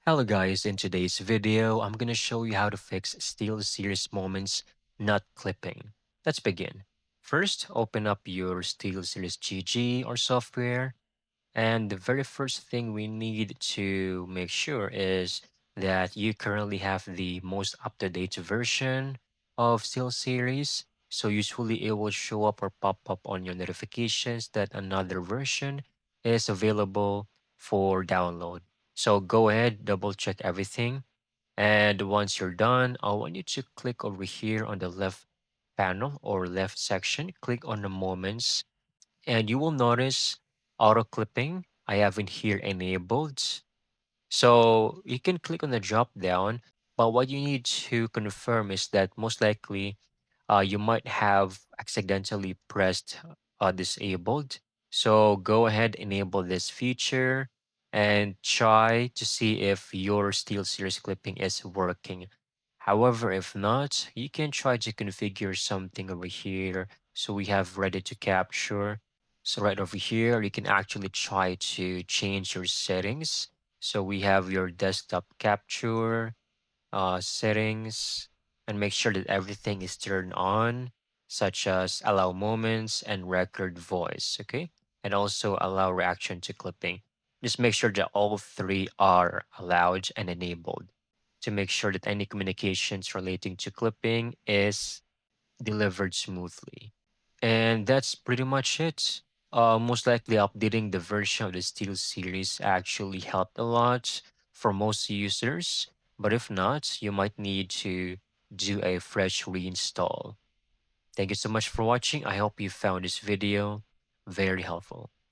Hello guys, in today's video, I'm gonna show you how to fix SteelSeries Moments not clipping. Let's begin. First, open up your SteelSeries GG or software, and the very first thing we need to make sure is that you currently have the most up-to-date version of SteelSeries. So usually it will show up or pop up on your notifications that another version is available for download. So go ahead, double check everything. And once you're done, I want you to click over here on the left panel or left section. Click on the moments and you will notice auto clipping. I have in here enabled. So you can click on the drop down, but what you need to confirm is that most likely you might have accidentally pressed disabled. So go ahead, enable this feature and try to see if your SteelSeries clipping is working. However, if not, you can try to configure something over here. So we have ready to capture. So right over here, you can actually try to change your settings. So we have your desktop capture, settings, and make sure that everything is turned on, such as allow moments and record voice, okay? And also allow reaction to clipping. Just make sure that all three are allowed and enabled to make sure that any communications relating to clipping is delivered smoothly. And that's pretty much it. Most likely updating the version of the Steel series actually helped a lot for most users, but if not, you might need to do a fresh reinstall. Thank you so much for watching. I hope you found this video very helpful.